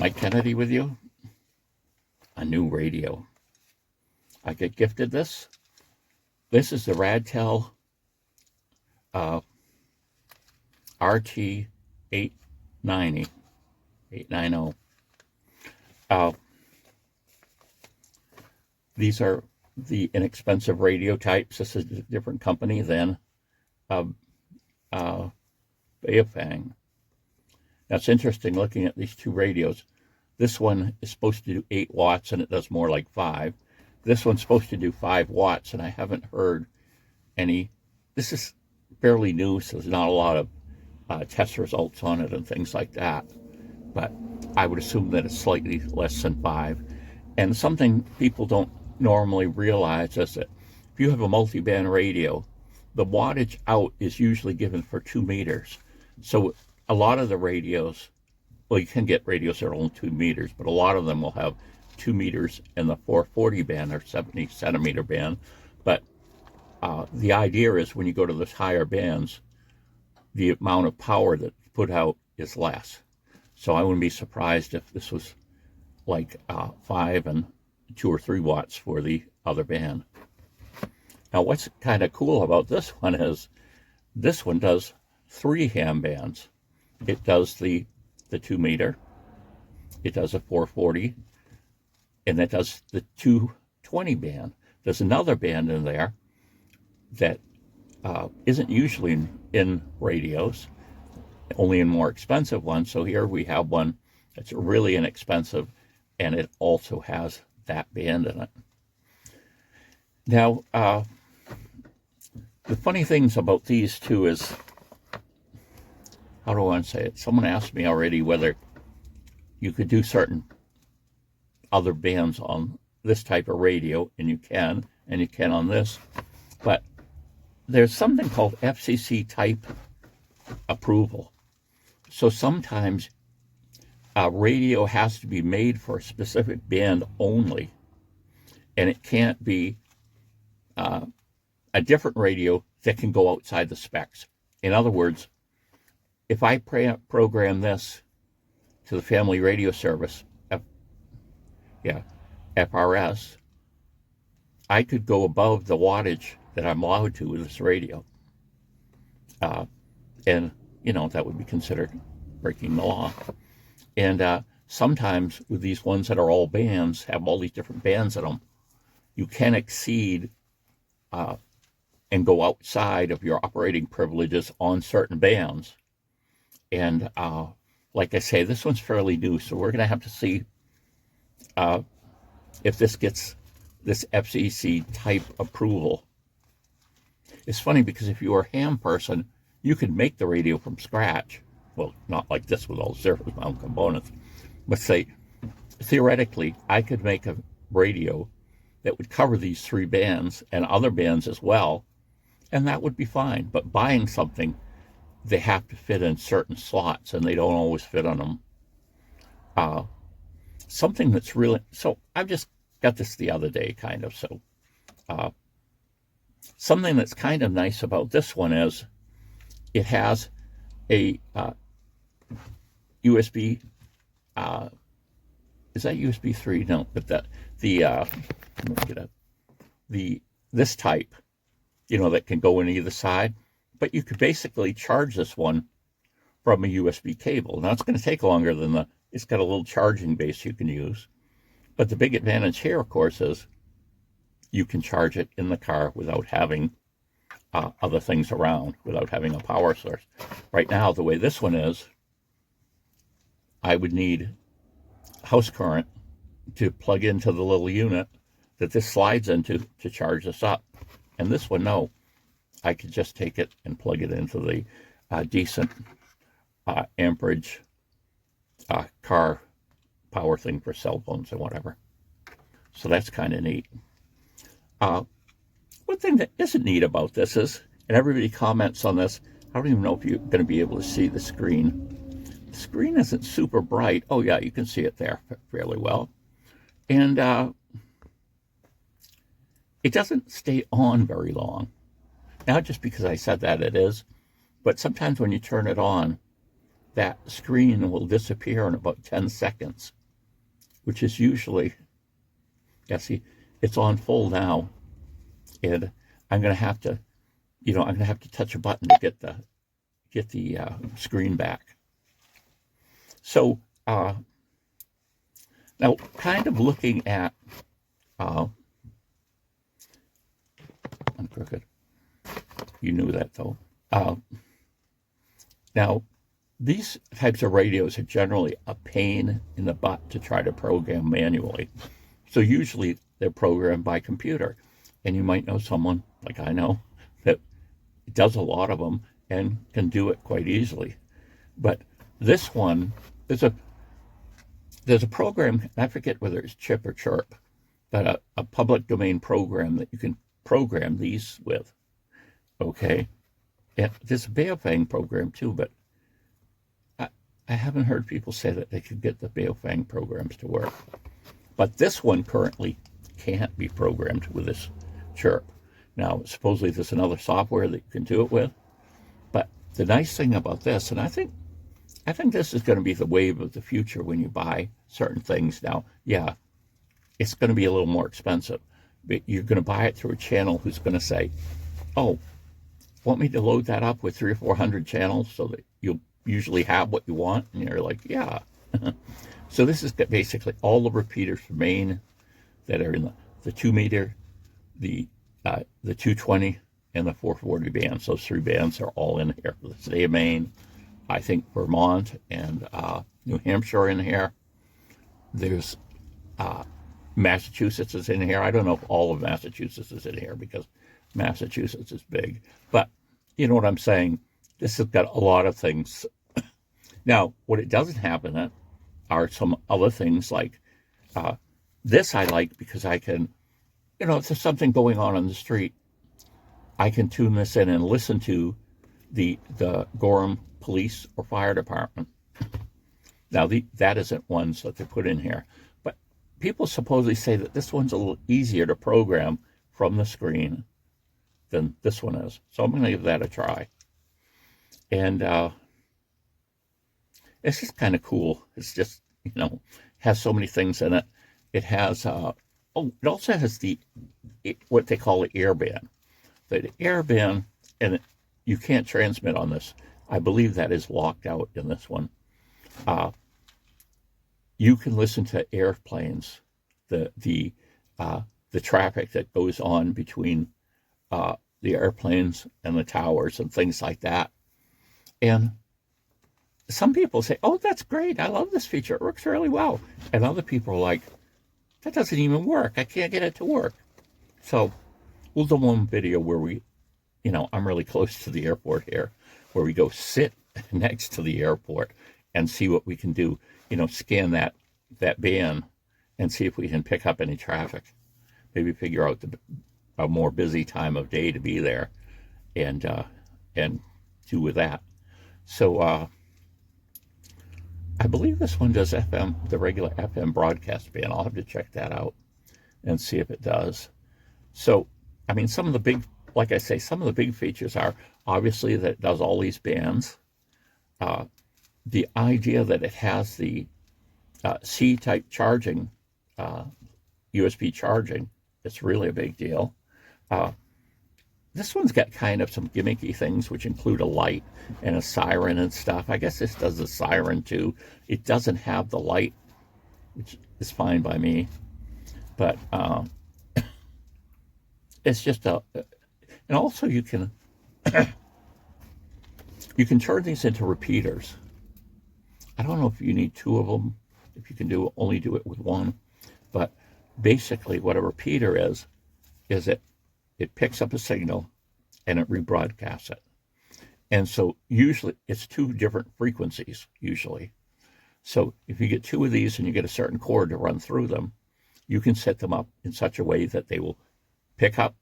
Mike Kennedy with you. A new radio. I get gifted this. This is the Radtel RT890. 890. These are the inexpensive radio types. This is a different company than Baofeng. Now it's interesting looking at these two radios. This one is supposed to do 8 watts and it does more like 5. This one's supposed to do 5 watts and I haven't heard any. This is fairly new, so there's not a lot of test results on it and things like that. But I would assume that it's slightly less than 5. And something people don't normally realize is that if you have a multi-band radio, the wattage out is usually given for 2 meters. So a lot of the radios, well, you can get radios that are only 2 meters, but a lot of them will have 2 meters in the 440 band or 70 centimeter band. But the idea is when you go to those higher bands, the amount of power that's put out is less. So I wouldn't be surprised if this was like 5 and 2 or 3 watts for the other band. Now what's kind of cool about this one is this one does 3 ham bands. It does the 2 meter, it does a 440, and it does the 220 band. There's another band in there that isn't usually in radios, only in more expensive ones. So here we have one that's really inexpensive, and it also has that band in it. Now, the funny things about these two is, how do I want to say it? Someone asked me already whether you could do certain other bands on this type of radio, and you can on this. But there's something called FCC type approval. So sometimes a radio has to be made for a specific band only, and it can't be a different radio that can go outside the specs. In other words, if I program this to the Family Radio Service, FRS, I could go above the wattage that I'm allowed to with this radio. And, that would be considered breaking the law. And sometimes with these ones that are all bands, have all these different bands in them, you can exceed and go outside of your operating privileges on certain bands. And like I say, this one's fairly new, so we're going to have to see if this gets this FCC type approval. It's funny because if you were a ham person, you could make the radio from scratch. Well, not like this with all surface mount components, but say, theoretically, I could make a radio that would cover these 3 bands and other bands as well, and that would be fine. But buying something, they have to fit in certain slots, and they don't always fit on them. Something that's really, so I've just got this the other day, kind of, so something that's kind of nice about this one is it has a USB, is that USB 3? No, but this type, that can go in either side. But you could basically charge this one from a USB cable. Now, it's going to take longer than it's got a little charging base you can use. But the big advantage here, of course, is you can charge it in the car without having other things around, without having a power source. Right now, the way this one is, I would need house current to plug into the little unit that this slides into to charge this up. And this one, no. I could just take it and plug it into the decent amperage car power thing for cell phones and whatever. So that's kind of neat. One thing that isn't neat about this is, and everybody comments on this, I don't even know if you're going to be able to see the screen. The screen isn't super bright. Oh yeah, you can see it there fairly well. And it doesn't stay on very long. Not just because I said that it is, but sometimes when you turn it on, that screen will disappear in about 10 seconds, which is usually, yeah, see, it's on full now, and I'm going to have to, I'm going to have to touch a button to get the screen back. So now, kind of looking at, I'm crooked. You knew that though. Now, these types of radios are generally a pain in the butt to try to program manually. So usually they're programmed by computer. And you might know someone, like I know, that does a lot of them and can do it quite easily. But this one, there's a program, and I forget whether it's Chip or Chirp, but a public domain program that you can program these with. Okay? And there's a Baofeng program too, but I haven't heard people say that they could get the Baofeng programs to work. But this one currently can't be programmed with this Chirp. Now, supposedly there's another software that you can do it with. But the nice thing about this, and I think this is going to be the wave of the future when you buy certain things now. Yeah, it's going to be a little more expensive, but you're going to buy it through a channel who's going to say, oh, want me to load that up with 300 or 400 channels so that you'll usually have what you want? And you're like, yeah. So this is basically all the repeaters for main that are in the 2 meter, the 220, and the 440 bands. Those 3 bands are all in here. The state of Maine, I think Vermont and New Hampshire are in here. There's Massachusetts is in here. I don't know if all of Massachusetts is in here because Massachusetts is big. But you know what I'm saying? This has got a lot of things. Now, what it doesn't have in it are some other things like this I like because I can, if there's something going on the street, I can tune this in and listen to the Gorham Police or Fire Department. Now, that isn't ones that they put in here. But people supposedly say that this one's a little easier to program from the screen than this one is. So I'm going to give that a try. And it's just kind of cool. It's just, has so many things in it. It has, it also has what they call the airband. The airband, and you can't transmit on this. I believe that is locked out in this one. You can listen to airplanes, the traffic that goes on between the airplanes and the towers and things like that. And some people say, oh, that's great. I love this feature. It works really well. And other people are like, that doesn't even work. I can't get it to work. So we'll do one video where we, I'm really close to the airport here, where we go sit next to the airport and see what we can do, scan that band and see if we can pick up any traffic. Maybe figure out a more busy time of day to be there and do with that. So I believe this one does FM, the regular FM broadcast band. I'll have to check that out and see if it does. So, some of the big, like I say, some of the big features are obviously that it does all these bands. The idea that it has the C-type charging, USB charging, it's really a big deal. This one's got kind of some gimmicky things, which include a light and a siren and stuff. I guess this does the siren too. It doesn't have the light, which is fine by me. But it's just and also you can turn these into repeaters. I don't know if you need 2 of them, if you can only do it with 1. But basically what a repeater is it picks up a signal and it rebroadcasts it. And so usually it's 2 different frequencies, usually. So if you get 2 of these and you get a certain cord to run through them, you can set them up in such a way that they will pick up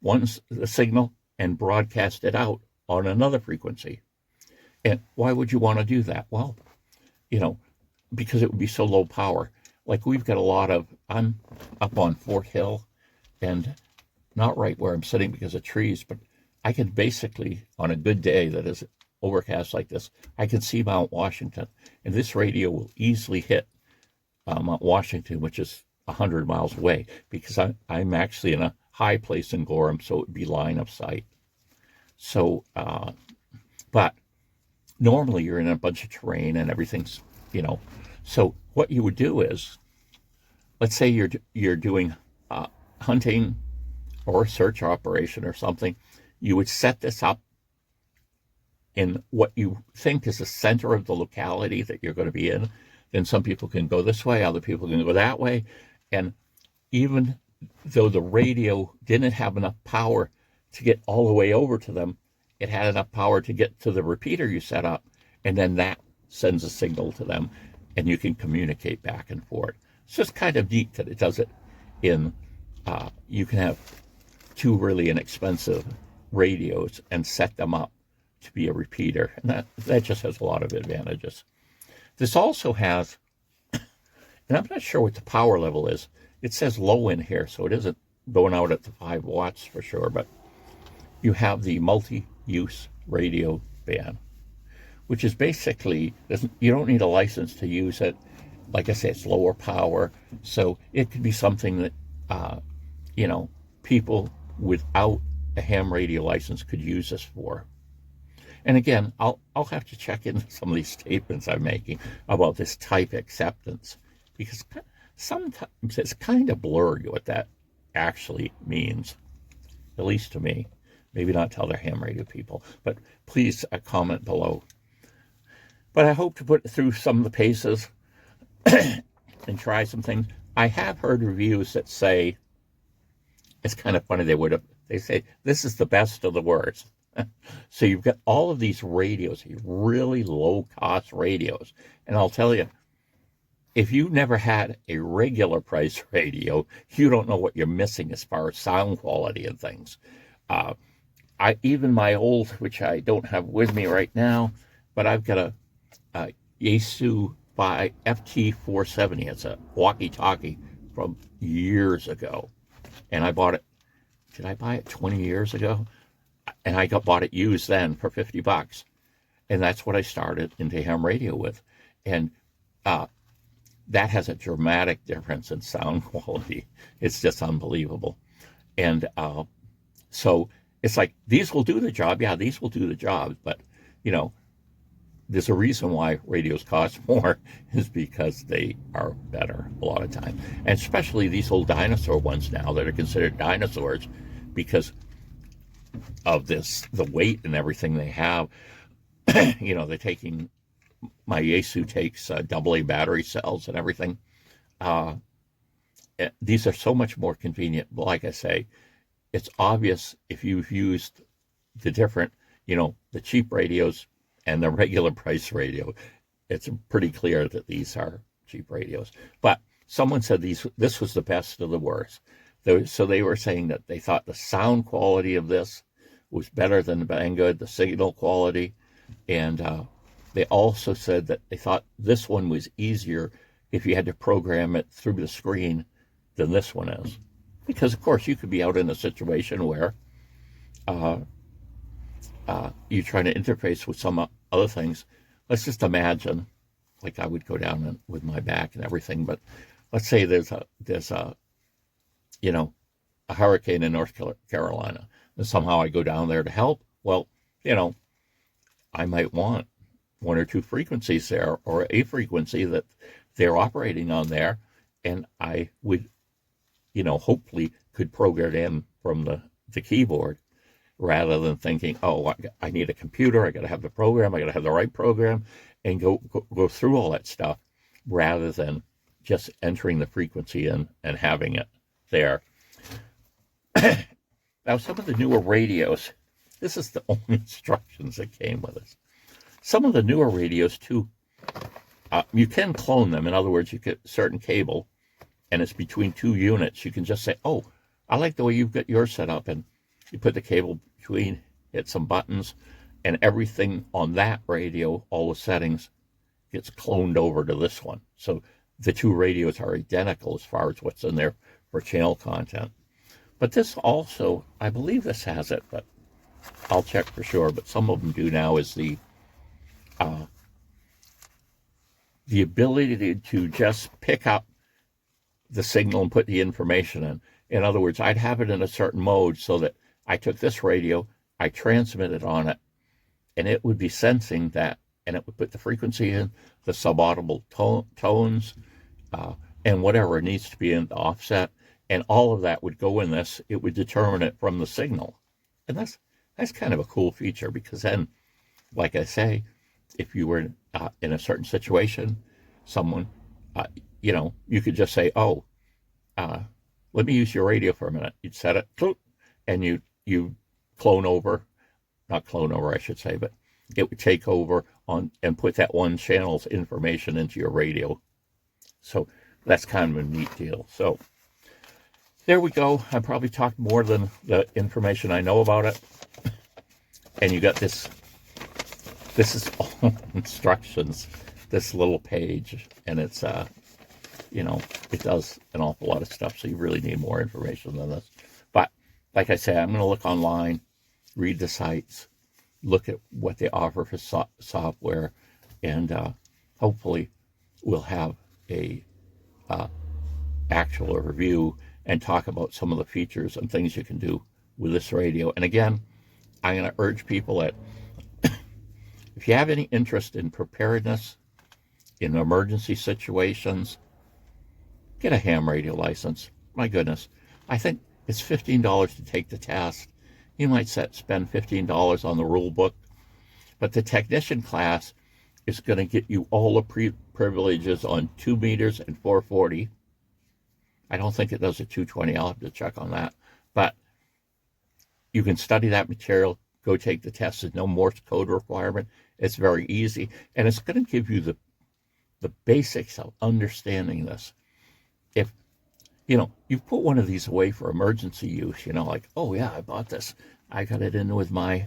the signal and broadcast it out on another frequency. And why would you want to do that? Well, because it would be so low power. Like we've got I'm up on Fort Hill and not right where I'm sitting because of trees, but I can basically, on a good day that is overcast like this, I can see Mount Washington, and this radio will easily hit Mount Washington, which is 100 miles away, because I'm actually in a high place in Gorham, so it would be line of sight. So, but normally you're in a bunch of terrain and everything's, so what you would do is, let's say you're doing hunting or a search operation or something, you would set this up in what you think is the center of the locality that you're going to be in. Then some people can go this way, other people can go that way. And even though the radio didn't have enough power to get all the way over to them, it had enough power to get to the repeater you set up, and then that sends a signal to them, and you can communicate back and forth. It's just kind of neat that it does it in, you can have two really inexpensive radios and set them up to be a repeater, and that just has a lot of advantages. This also has, and I'm not sure what the power level is. It says low in here, so it isn't going out at the 5 watts for sure, but you have the multi-use radio band, which is basically, you don't need a license to use it. Like I say, it's lower power, so it could be something that, people without a ham radio license could use this for. And again, I'll have to check into some of these statements I'm making about this type acceptance, because sometimes it's kind of blurry what that actually means, at least to me. Maybe not to other ham radio people, but please comment below. But I hope to put through some of the paces and try some things. I have heard reviews that say, it's kind of funny, they say, this is the best of the worst. So you've got all of these radios, these really low-cost radios. And I'll tell you, if you never had a regular price radio, you don't know what you're missing as far as sound quality and things. Even my old, which I don't have with me right now, but I've got a Yaesu by FT470. It's a walkie-talkie from years ago. And I bought it, did I buy it 20 years ago? And I bought it used then for $50. And that's what I started into ham radio with. And that has a dramatic difference in sound quality. It's just unbelievable. And so it's like, these will do the job. Yeah, these will do the job. But, there's a reason why radios cost more, is because they are better a lot of time. And especially these old dinosaur ones now that are considered dinosaurs because of the weight and everything they have. They're taking, my Yaesu takes AA battery cells and everything. These are so much more convenient. But like I say, it's obvious if you've used the different, the cheap radios and the regular price radio, it's pretty clear that these are cheap radios. But someone said this was the best of the worst. So they were saying that they thought the sound quality of this was better than the Banggood, the signal quality. And they also said that they thought this one was easier if you had to program it through the screen than this one is. Because, of course, you could be out in a situation where you're trying to interface with some other things. Let's just imagine, like I would go down with my back and everything, but let's say there's a hurricane in North Carolina, and somehow I go down there to help. Well, I might want one or two frequencies there, or a frequency that they're operating on there, and I would, hopefully could program it in from the keyboard, rather than thinking, oh, I need a computer, I got to have the program, I got to have the right program, and go through all that stuff, rather than just entering the frequency and having it there. Now, some of the newer radios, this is the only instructions that came with it. Some of the newer radios, too, you can clone them. In other words, you get a certain cable, and it's between two units. You can just say, oh, I like the way you've got yours set up, and you put the cable between, hit some buttons, and everything on that radio, all the settings, gets cloned over to this one. So the two radios are identical as far as what's in there for channel content. But this also, I believe this has it, but I'll check for sure, but some of them do now, is the the ability to just pick up the signal and put the information in. In other words, I'd have it in a certain mode so that I took this radio, I transmitted on it, and it would be sensing that, and it would put the frequency in, the subaudible tones, and whatever needs to be in the offset, and all of that would go in this. It would determine it from the signal. And that's kind of a cool feature, because then, like I say, if you were in a certain situation, someone, you could just say, oh, let me use your radio for a minute. You'd set it, and you clone over, not clone over, I should say, but it would take over on and put that one channel's information into your radio. So that's kind of a neat deal. So there we go. I probably talked more than the information I know about it. And you got this. This is all instructions, this little page, and it's, it does an awful lot of stuff, so you really need more information than this. But like I say, I'm going to look online, read the sites, look at what they offer for software, and hopefully we'll have a actual review and talk about some of the features and things you can do with this radio. And again, I'm going to urge people that if you have any interest in preparedness in emergency situations, get a ham radio license. My goodness, I think it's $15 to take the test. You might spend $15 on the rule book, but the technician class is going to get you all the privileges on 2 meters and 440. I don't think it does a 220. I'll have to check on that. But you can study that material, go take the test. There's no Morse code requirement. It's very easy, and it's going to give you the basics of understanding this. If you put one of these away for emergency use, like, oh yeah, I bought this, I got it in with my,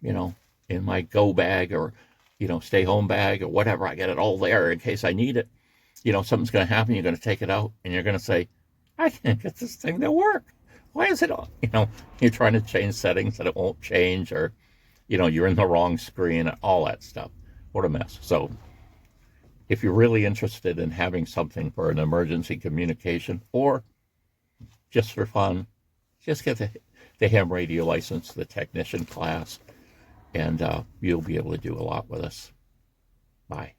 in my go bag or, stay home bag or whatever. I get it all there in case I need it. Something's going to happen. You're going to take it out and you're going to say, I can't get this thing to work. Why is it on? You're trying to change settings and it won't change, or, you're in the wrong screen, all that stuff. What a mess. So if you're really interested in having something for an emergency communication or just for fun, just get the ham radio license, the technician class, and you'll be able to do a lot with us. Bye.